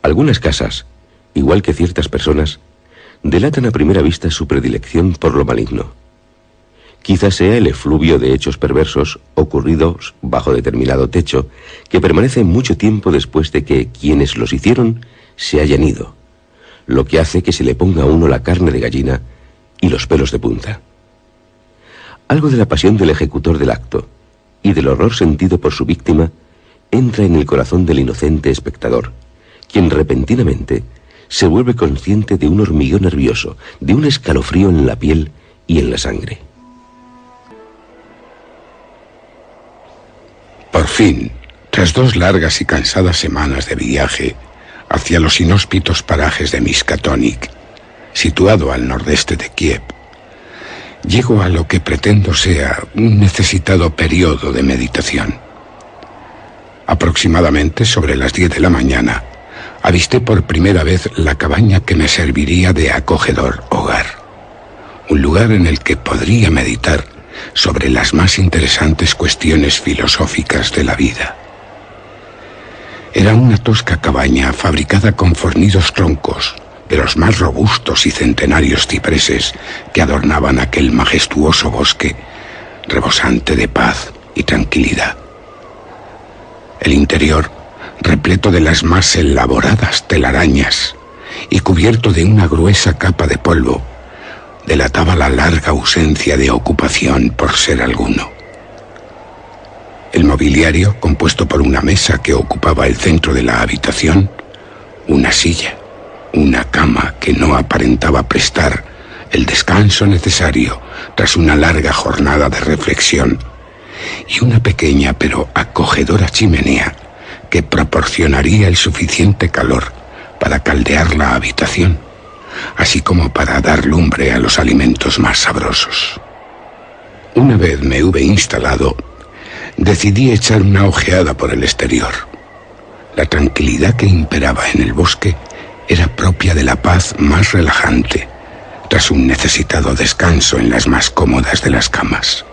Algunas casas, igual que ciertas personas, delatan a primera vista su predilección por lo maligno. Quizás sea el efluvio de hechos perversos ocurridos bajo determinado techo que permanece mucho tiempo después de que quienes los hicieron se hayan ido, lo que hace que se le ponga a uno la carne de gallina y los pelos de punta. Algo de la pasión del ejecutor del acto y del horror sentido por su víctima entra en el corazón del inocente espectador, quien repentinamente se vuelve consciente de un hormigueo nervioso, de un escalofrío en la piel y en la sangre. Por fin, tras 2 largas y cansadas semanas de viaje hacia los inhóspitos parajes de Miskatonic, situado al nordeste de Kiev, llego a lo que pretendo sea un necesitado periodo de meditación. Aproximadamente sobre las 10 de la mañana, avisté por primera vez la cabaña que me serviría de acogedor hogar. Un lugar en el que podría meditar sobre las más interesantes cuestiones filosóficas de la vida. Era una tosca cabaña fabricada con fornidos troncos de los más robustos y centenarios cipreses que adornaban aquel majestuoso bosque, rebosante de paz y tranquilidad. El interior, repleto de las más elaboradas telarañas y cubierto de una gruesa capa de polvo, delataba la larga ausencia de ocupación por ser alguno. El mobiliario, compuesto por una mesa que ocupaba el centro de la habitación, una silla, una cama que no aparentaba prestar el descanso necesario tras una larga jornada de reflexión, y una pequeña pero acogedora chimenea que proporcionaría el suficiente calor para caldear la habitación, así como para dar lumbre a los alimentos más sabrosos. Una vez me hube instalado, decidí echar una ojeada por el exterior. La tranquilidad que imperaba en el bosque era propia de la paz más relajante, tras un necesitado descanso en las más cómodas de las camas.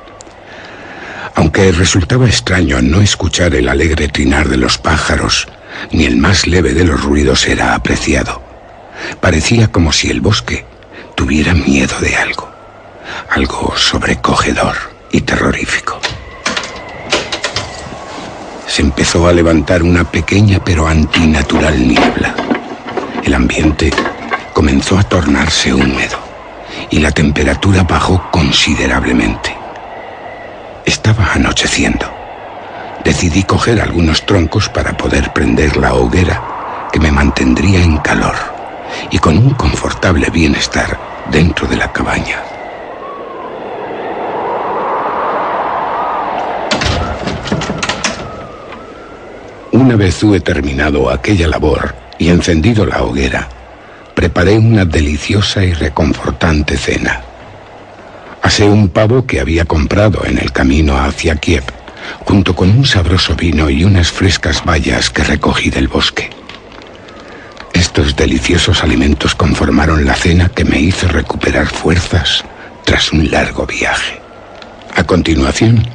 Aunque resultaba extraño no escuchar el alegre trinar de los pájaros, ni el más leve de los ruidos era apreciado. Parecía como si el bosque tuviera miedo de algo, algo sobrecogedor y terrorífico. Se empezó a levantar una pequeña pero antinatural niebla. El ambiente comenzó a tornarse húmedo y la temperatura bajó considerablemente. Estaba anocheciendo. Decidí coger algunos troncos para poder prender la hoguera que me mantendría en calor y con un confortable bienestar dentro de la cabaña. Una vez hube terminado aquella labor y encendido la hoguera, preparé una deliciosa y reconfortante cena. Asé un pavo que había comprado en el camino hacia Kiev, junto con un sabroso vino y unas frescas bayas que recogí del bosque. Estos deliciosos alimentos conformaron la cena que me hizo recuperar fuerzas tras un largo viaje. A continuación,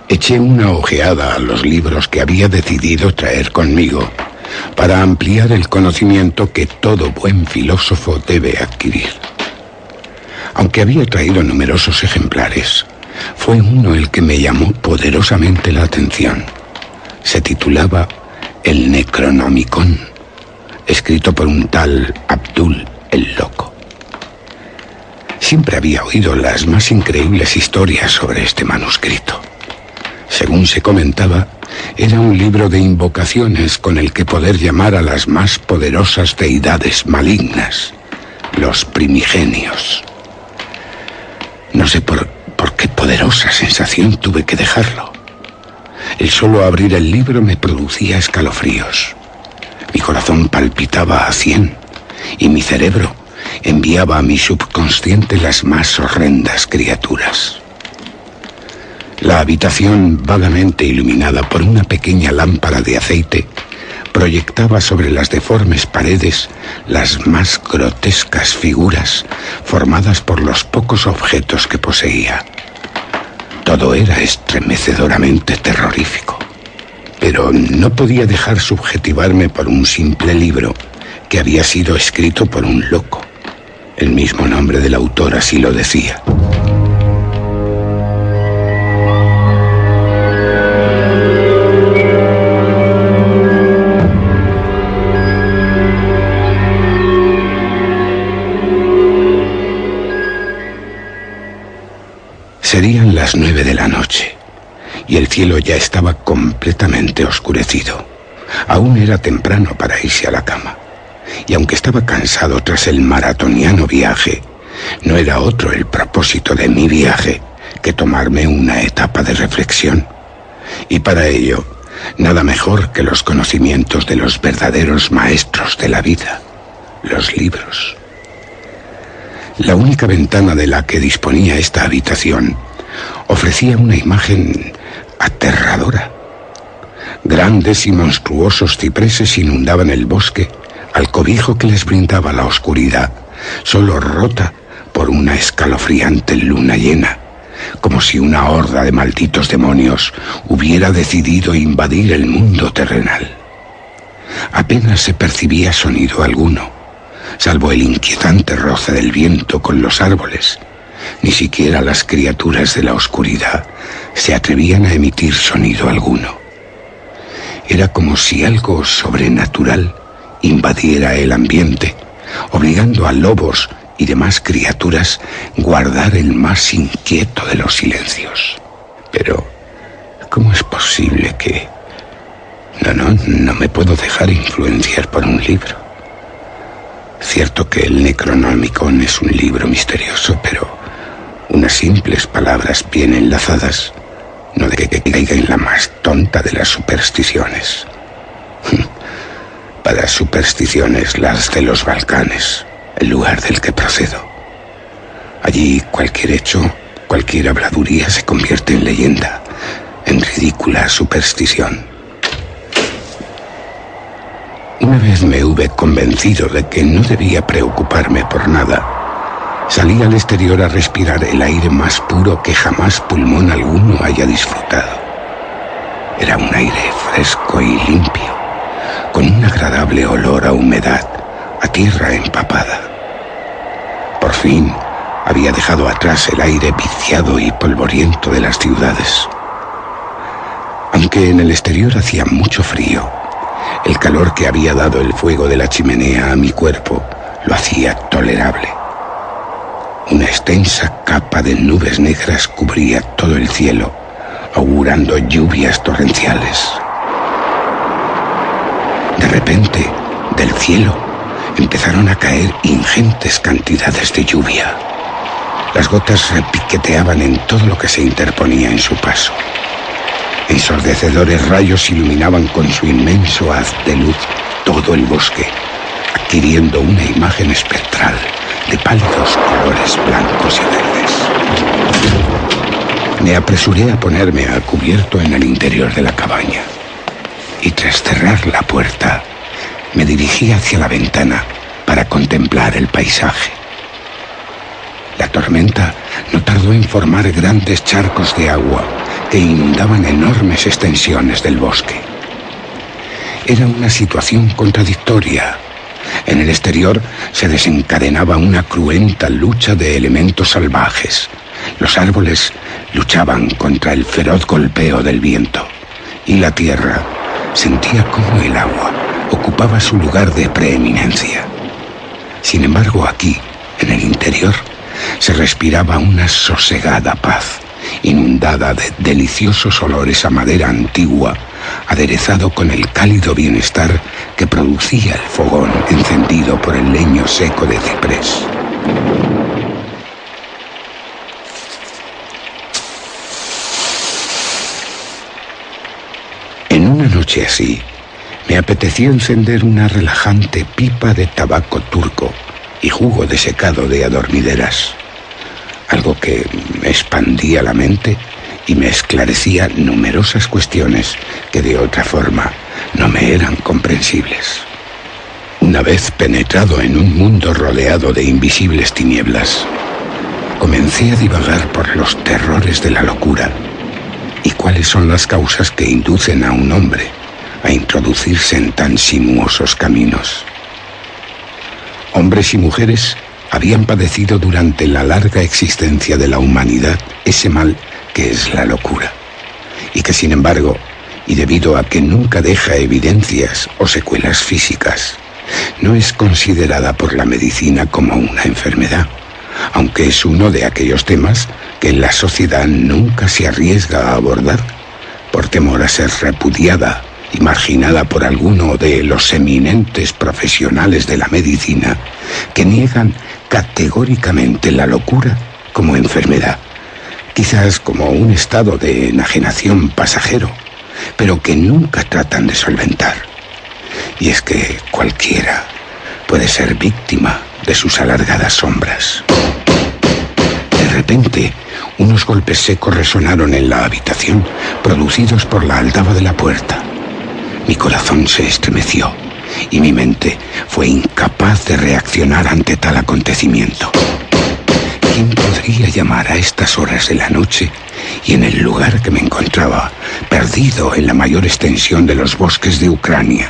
eché una ojeada a los libros que había decidido traer conmigo para ampliar el conocimiento que todo buen filósofo debe adquirir. Aunque había traído numerosos ejemplares, fue uno el que me llamó poderosamente la atención. Se titulaba El Necronomicon, escrito por un tal Abdul el Loco. Siempre había oído las más increíbles historias sobre este manuscrito. Según se comentaba, era un libro de invocaciones con el que poder llamar a las más poderosas deidades malignas, los primigenios. No sé por qué poderosa sensación tuve que dejarlo. El solo abrir el libro me producía escalofríos. Mi corazón palpitaba a 100 y mi cerebro enviaba a mi subconsciente las más horrendas criaturas. La habitación, vagamente iluminada por una pequeña lámpara de aceite, proyectaba sobre las deformes paredes las más grotescas figuras formadas por los pocos objetos que poseía. Todo era estremecedoramente terrorífico, pero no podía dejar subjetivarme por un simple libro que había sido escrito por un loco. El mismo nombre del autor así lo decía. Serían las 9 de la noche, y el cielo ya estaba completamente oscurecido. Aún era temprano para irse a la cama, y aunque estaba cansado tras el maratoniano viaje, no era otro el propósito de mi viaje que tomarme una etapa de reflexión. Y para ello, nada mejor que los conocimientos de los verdaderos maestros de la vida, los libros. La única ventana de la que disponía esta habitación ofrecía una imagen aterradora. Grandes y monstruosos cipreses inundaban el bosque al cobijo que les brindaba la oscuridad, solo rota por una escalofriante luna llena, como si una horda de malditos demonios hubiera decidido invadir el mundo terrenal. Apenas se percibía sonido alguno, salvo el inquietante roce del viento con los árboles. Ni siquiera las criaturas de la oscuridad se atrevían a emitir sonido alguno. Era como si algo sobrenatural invadiera el ambiente, obligando a lobos y demás criaturas a guardar el más inquieto de los silencios. Pero, ¿cómo es posible que...? No me puedo dejar influenciar por un libro. Cierto que el Necronomicon es un libro misterioso, pero unas simples palabras bien enlazadas no de que caiga en la más tonta de las supersticiones. Para supersticiones las de los Balcanes, el lugar del que procedo. Allí cualquier hecho, cualquier habladuría se convierte en leyenda, en ridícula superstición. Una vez me hube convencido de que no debía preocuparme por nada, salí al exterior a respirar el aire más puro que jamás pulmón alguno haya disfrutado. Era un aire fresco y limpio, con un agradable olor a humedad, a tierra empapada. Por fin había dejado atrás el aire viciado y polvoriento de las ciudades. Aunque en el exterior hacía mucho frío, el calor que había dado el fuego de la chimenea a mi cuerpo lo hacía tolerable. Una extensa capa de nubes negras cubría todo el cielo, augurando lluvias torrenciales. De repente, del cielo, empezaron a caer ingentes cantidades de lluvia. Las gotas repiqueteaban en todo lo que se interponía en su paso. Ensordecedores rayos iluminaban con su inmenso haz de luz todo el bosque, adquiriendo una imagen espectral de pálidos colores blancos y verdes. Me apresuré a ponerme a cubierto en el interior de la cabaña, y tras cerrar la puerta, me dirigí hacia la ventana para contemplar el paisaje. La tormenta no tardó en formar grandes charcos de agua que inundaban enormes extensiones del bosque. Era una situación contradictoria. En el exterior se desencadenaba una cruenta lucha de elementos salvajes. Los árboles luchaban contra el feroz golpeo del viento, y la tierra sentía cómo el agua ocupaba su lugar de preeminencia. Sin embargo, aquí, en el interior, se respiraba una sosegada paz, inundada de deliciosos olores a madera antigua, aderezado con el cálido bienestar que producía el fogón encendido por el leño seco de ciprés. En una noche así, me apeteció encender una relajante pipa de tabaco turco y jugo desecado de adormideras, algo que me expandía la mente y me esclarecía numerosas cuestiones que de otra forma no me eran comprensibles. Una vez penetrado en un mundo rodeado de invisibles tinieblas, comencé a divagar por los terrores de la locura y cuáles son las causas que inducen a un hombre a introducirse en tan sinuosos caminos. Hombres y mujeres habían padecido durante la larga existencia de la humanidad ese mal que es la locura, y que sin embargo, y debido a que nunca deja evidencias o secuelas físicas, no es considerada por la medicina como una enfermedad, aunque es uno de aquellos temas que la sociedad nunca se arriesga a abordar, por temor a ser repudiada y marginada por alguno de los eminentes profesionales de la medicina que niegan categóricamente la locura como enfermedad, quizás como un estado de enajenación pasajero, pero que nunca tratan de solventar. Y es que cualquiera puede ser víctima de sus alargadas sombras. De repente, unos golpes secos resonaron en la habitación, producidos por la aldaba de la puerta. Mi corazón se estremeció y mi mente fue incapaz de reaccionar ante tal acontecimiento. ¿Quién podría llamar a estas horas de la noche y en el lugar que me encontraba, perdido en la mayor extensión de los bosques de Ucrania,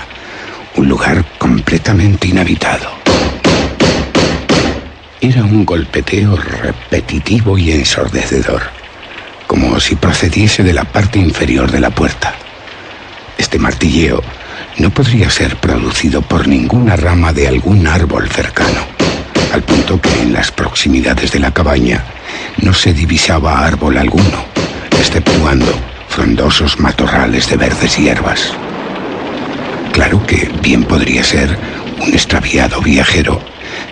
un lugar completamente inhabitado? Era un golpeteo repetitivo y ensordecedor, como si procediese de la parte inferior de la puerta. Este martilleo no podría ser producido por ninguna rama de algún árbol cercano, al punto que en las proximidades de la cabaña no se divisaba árbol alguno, exceptuando frondosos matorrales de verdes hierbas. Claro que bien podría ser un extraviado viajero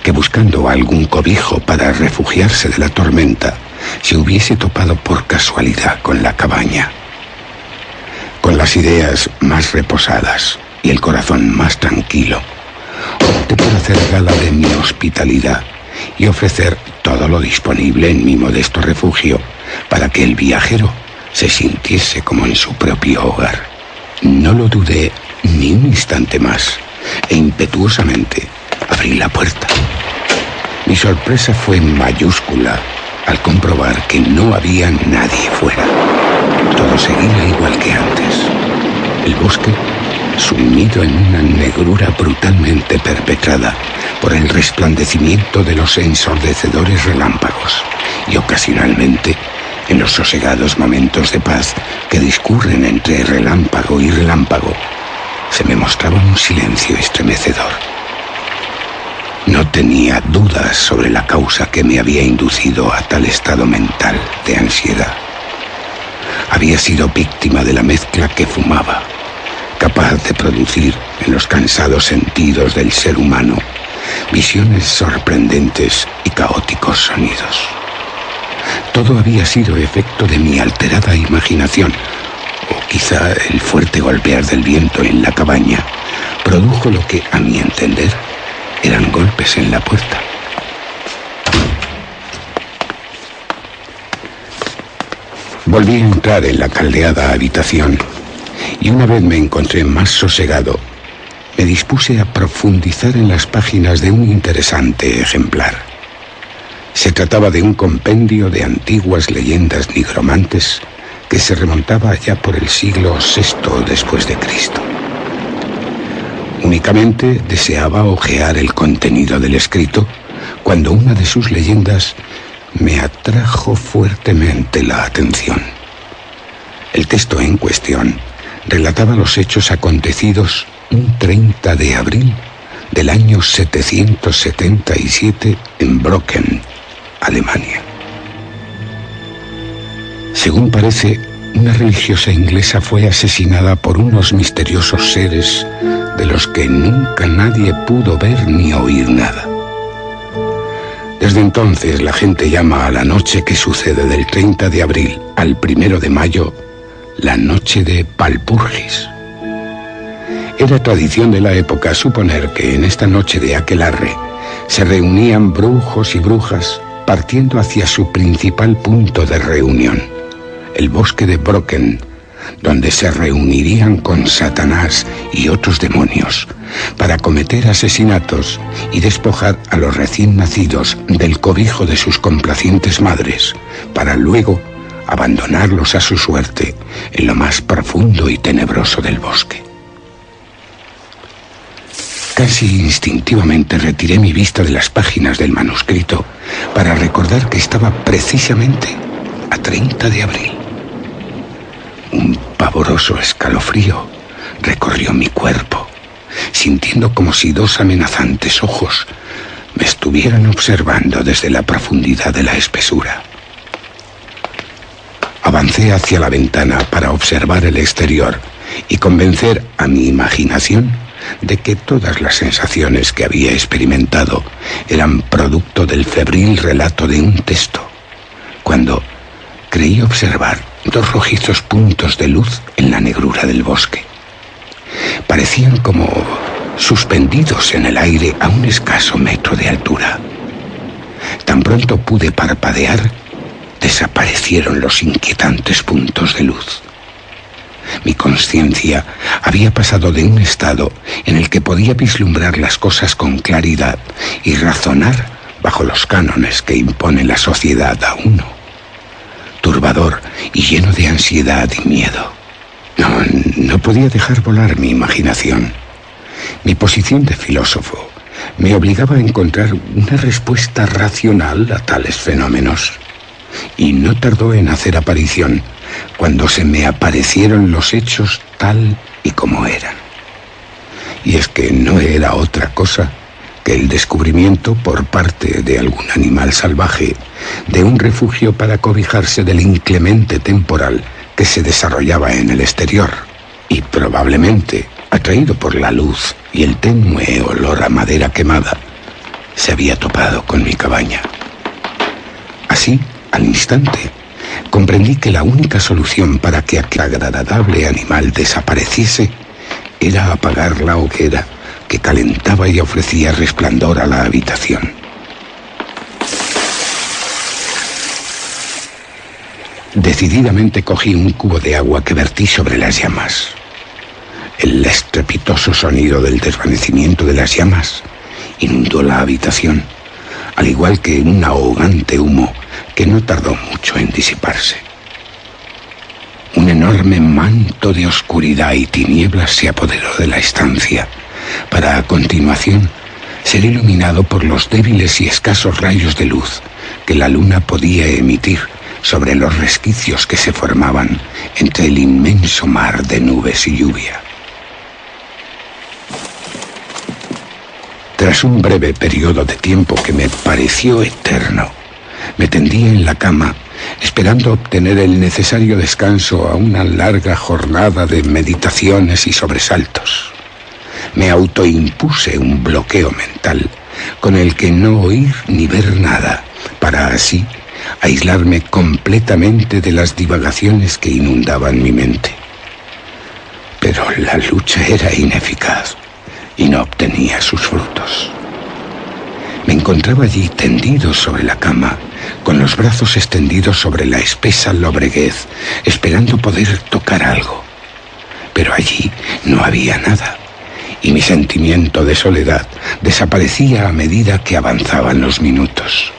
que, buscando algún cobijo para refugiarse de la tormenta, se hubiese topado por casualidad con la cabaña. Con las ideas más reposadas y el corazón más tranquilo, opté por hacer gala de mi hospitalidad y ofrecer todo lo disponible en mi modesto refugio para que el viajero se sintiese como en su propio hogar. No lo dudé ni un instante más e impetuosamente abrí la puerta. Mi sorpresa fue mayúscula al comprobar que no había nadie fuera. Todo seguía igual que antes. El bosque, sumido en una negrura brutalmente perpetrada por el resplandecimiento de los ensordecedores relámpagos y ocasionalmente en los sosegados momentos de paz que discurren entre relámpago y relámpago, se me mostraba un silencio estremecedor. No tenía dudas sobre la causa que me había inducido a tal estado mental de ansiedad. Había sido víctima de la mezcla que fumaba, capaz de producir en los cansados sentidos del ser humano visiones sorprendentes y caóticos sonidos. Todo había sido efecto de mi alterada imaginación, o quizá el fuerte golpear del viento en la cabaña produjo lo que, a mi entender, eran golpes en la puerta. Volví a entrar en la caldeada habitación y una vez me encontré más sosegado, me dispuse a profundizar en las páginas de un interesante ejemplar. Se trataba de un compendio de antiguas leyendas nigromantes que se remontaba ya por el siglo VI después de Cristo. Únicamente deseaba hojear el contenido del escrito cuando una de sus leyendas me atrajo fuertemente la atención. El texto en cuestión relataba los hechos acontecidos un 30 de abril del año 777 en Brocken, Alemania. Según parece, una religiosa inglesa fue asesinada por unos misteriosos seres de los que nunca nadie pudo ver ni oír nada. Desde entonces la gente llama a la noche que sucede del 30 de abril al 1 de mayo la noche de Walpurgis. Era tradición de la época suponer que en esta noche de aquelarre se reunían brujos y brujas partiendo hacia su principal punto de reunión, el bosque de Brocken, donde se reunirían con Satanás y otros demonios para cometer asesinatos y despojar a los recién nacidos del cobijo de sus complacientes madres, para luego abandonarlos a su suerte en lo más profundo y tenebroso del bosque. Casi instintivamente retiré mi vista de las páginas del manuscrito para recordar que estaba precisamente a 30 de abril. Un pavoroso escalofrío recorrió mi cuerpo, sintiendo como si dos amenazantes ojos me estuvieran observando desde la profundidad de la espesura. Avancé hacia la ventana para observar el exterior y convencer a mi imaginación de que todas las sensaciones que había experimentado eran producto del febril relato de un texto, cuando creí observar dos rojizos puntos de luz en la negrura del bosque. Parecían como suspendidos en el aire a un escaso metro de altura. Tan pronto pude parpadear, desaparecieron los inquietantes puntos de luz. Mi conciencia había pasado de un estado en el que podía vislumbrar las cosas con claridad y razonar bajo los cánones que impone la sociedad a uno, turbador y lleno de ansiedad y miedo. No podía dejar volar mi imaginación. Mi posición de filósofo me obligaba a encontrar una respuesta racional a tales fenómenos. Y no tardó en hacer aparición cuando se me aparecieron los hechos tal y como eran. Y es que no era otra cosa que el descubrimiento por parte de algún animal salvaje de un refugio para cobijarse del inclemente temporal que se desarrollaba en el exterior, y probablemente, atraído por la luz y el tenue olor a madera quemada, se había topado con mi cabaña. Así, al instante, comprendí que la única solución para que aquel agradable animal desapareciese era apagar la hoguera que calentaba y ofrecía resplandor a la habitación. Decididamente cogí un cubo de agua que vertí sobre las llamas. El estrepitoso sonido del desvanecimiento de las llamas inundó la habitación, al igual que un ahogante humo que no tardó mucho en disiparse. Un enorme manto de oscuridad y tinieblas se apoderó de la estancia, para a continuación ser iluminado por los débiles y escasos rayos de luz que la luna podía emitir sobre los resquicios que se formaban entre el inmenso mar de nubes y lluvia. Tras un breve periodo de tiempo que me pareció eterno, me tendí en la cama, esperando obtener el necesario descanso a una larga jornada de meditaciones y sobresaltos. Me autoimpuse un bloqueo mental con el que no oír ni ver nada, para así aislarme completamente de las divagaciones que inundaban mi mente. Pero la lucha era ineficaz y no obtenía sus frutos. Me encontraba allí tendido sobre la cama, con los brazos extendidos sobre la espesa lobreguez, esperando poder tocar algo. Pero allí no había nada, y mi sentimiento de soledad desaparecía a medida que avanzaban los minutos.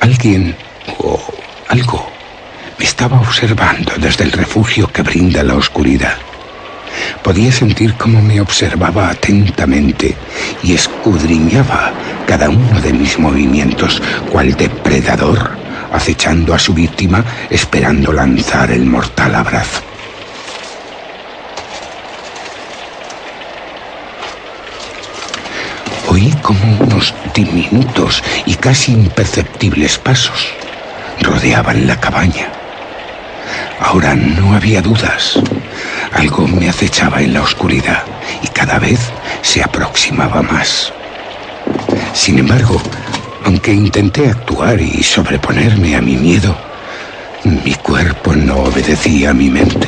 Alguien o algo me estaba observando desde el refugio que brinda la oscuridad. Podía sentir cómo me observaba atentamente y escudriñaba cada uno de mis movimientos, cual depredador, acechando a su víctima, esperando lanzar el mortal abrazo. Oí como unos diminutos y casi imperceptibles pasos rodeaban la cabaña. Ahora no había dudas. Algo me acechaba en la oscuridad y cada vez se aproximaba más. Sin embargo, aunque intenté actuar y sobreponerme a mi miedo, mi cuerpo no obedecía a mi mente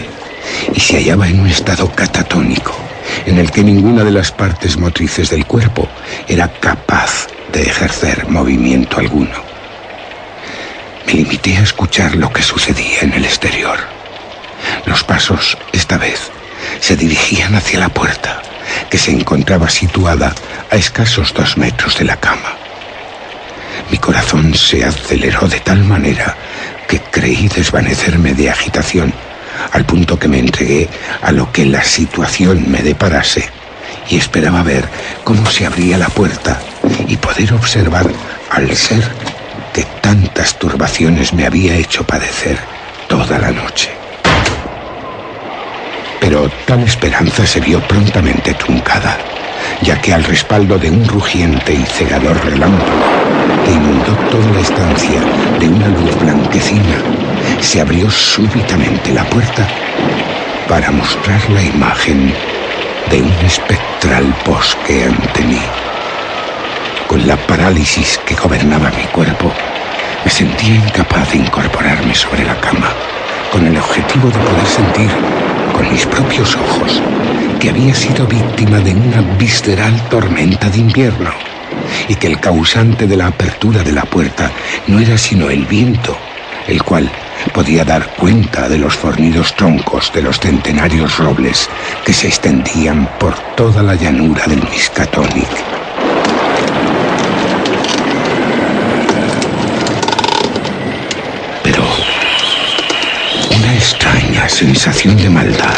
y se hallaba en un estado catatónico en el que ninguna de las partes motrices del cuerpo era capaz de ejercer movimiento alguno. Me limité a escuchar lo que sucedía en el exterior. Los pasos, esta vez, se dirigían hacia la puerta, que se encontraba situada a escasos 2 metros de la cama. Mi corazón se aceleró de tal manera que creí desvanecerme de agitación, al punto que me entregué a lo que la situación me deparase y esperaba ver cómo se abría la puerta y poder observar al ser que tantas turbaciones me había hecho padecer toda la noche. Pero tal esperanza se vio prontamente truncada, ya que al respaldo de un rugiente y cegador relámpago que inundó toda la estancia de una luz blanquecina, se abrió súbitamente la puerta para mostrar la imagen de un espectral bosque ante mí. Con la parálisis que gobernaba mi cuerpo, me sentía incapaz de incorporarme sobre la cama, con el objetivo de poder sentir con mis propios ojos que había sido víctima de una visceral tormenta de invierno y que el causante de la apertura de la puerta no era sino el viento, el cual podía dar cuenta de los fornidos troncos de los centenarios robles que se extendían por toda la llanura del Miskatonic. Pero una extraña sensación de maldad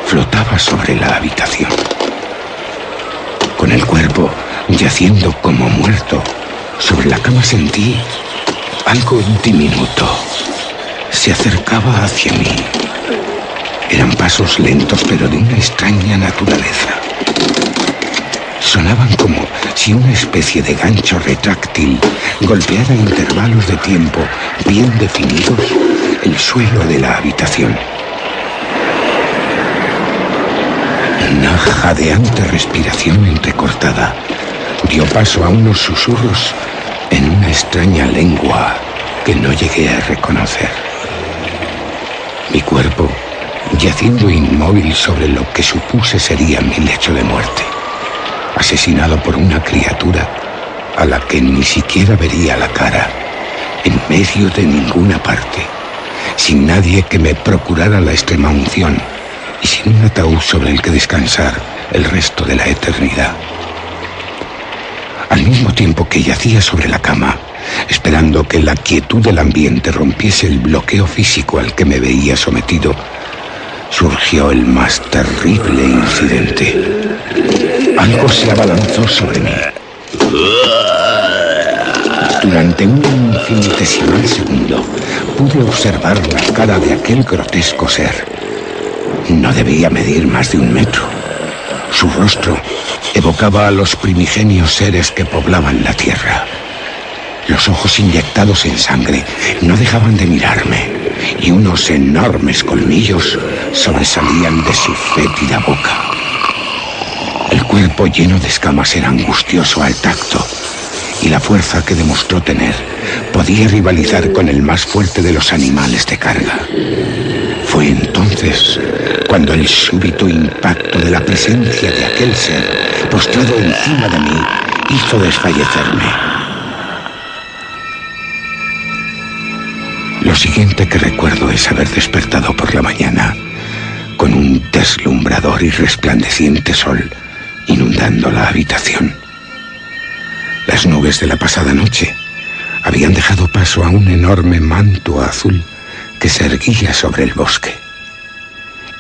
flotaba sobre la habitación. Con el cuerpo yaciendo como muerto, sobre la cama sentí algo diminuto. Se acercaba hacia mí. Eran pasos lentos, pero de una extraña naturaleza. Sonaban como si una especie de gancho retráctil golpeara a intervalos de tiempo bien definidos el suelo de la habitación. Una jadeante respiración entrecortada dio paso a unos susurros en una extraña lengua que no llegué a reconocer. Mi cuerpo, yaciendo inmóvil sobre lo que supuse sería mi lecho de muerte, asesinado por una criatura a la que ni siquiera vería la cara, en medio de ninguna parte, sin nadie que me procurara la extrema unción y sin un ataúd sobre el que descansar el resto de la eternidad. Al mismo tiempo que yacía sobre la cama, esperando que la quietud del ambiente rompiese el bloqueo físico al que me veía sometido, surgió el más terrible incidente. Algo se abalanzó sobre mí. Durante un infinitesimal segundo pude observar la cara de aquel grotesco ser. No debía medir más de 1 metro. Su rostro evocaba a los primigenios seres que poblaban la tierra. Los ojos inyectados en sangre no dejaban de mirarme y unos enormes colmillos sobresalían de su fétida boca. El cuerpo lleno de escamas era angustioso al tacto y la fuerza que demostró tener podía rivalizar con el más fuerte de los animales de carga. Fue entonces cuando el súbito impacto de la presencia de aquel ser postrado encima de mí hizo desfallecerme. Lo siguiente que recuerdo es haber despertado por la mañana con un deslumbrador y resplandeciente sol inundando la habitación. Las nubes de la pasada noche habían dejado paso a un enorme manto azul que se erguía sobre el bosque.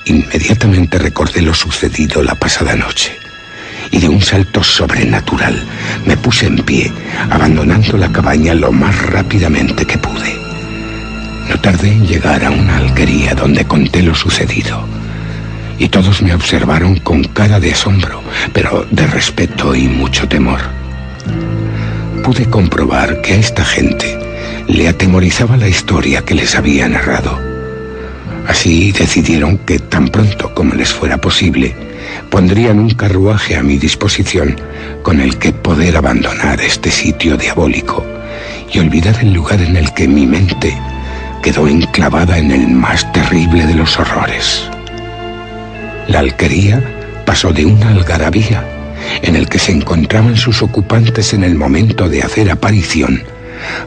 Inmediatamente recordé lo sucedido la pasada noche y de un salto sobrenatural me puse en pie, abandonando la cabaña lo más rápidamente que pude. No tardé en llegar a una alquería donde conté lo sucedido y todos me observaron con cara de asombro, pero de respeto y mucho temor. Pude comprobar que a esta gente le atemorizaba la historia que les había narrado. Así decidieron que tan pronto como les fuera posible, pondrían un carruaje a mi disposición con el que poder abandonar este sitio diabólico y olvidar el lugar en el que mi mente quedó enclavada en el más terrible de los horrores. La alquería pasó de una algarabía en el que se encontraban sus ocupantes en el momento de hacer aparición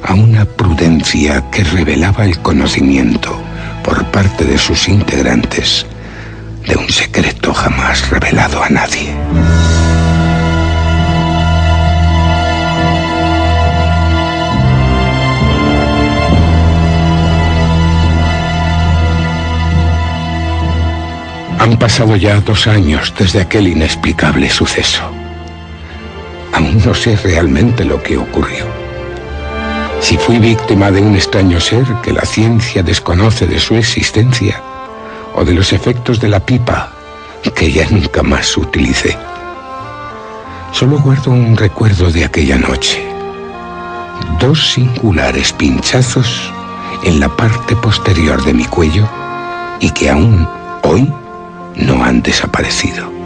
a una prudencia que revelaba el conocimiento por parte de sus integrantes de un secreto jamás revelado a nadie. Han Han pasado ya 2 años desde aquel inexplicable suceso. Aún no sé realmente lo que ocurrió. Si fui víctima de un extraño ser que la ciencia desconoce de su existencia, o de los efectos de la pipa que ya nunca más utilicé. Solo guardo un recuerdo de aquella noche. 2 singulares pinchazos en la parte posterior de mi cuello y que aún hoy no han desaparecido.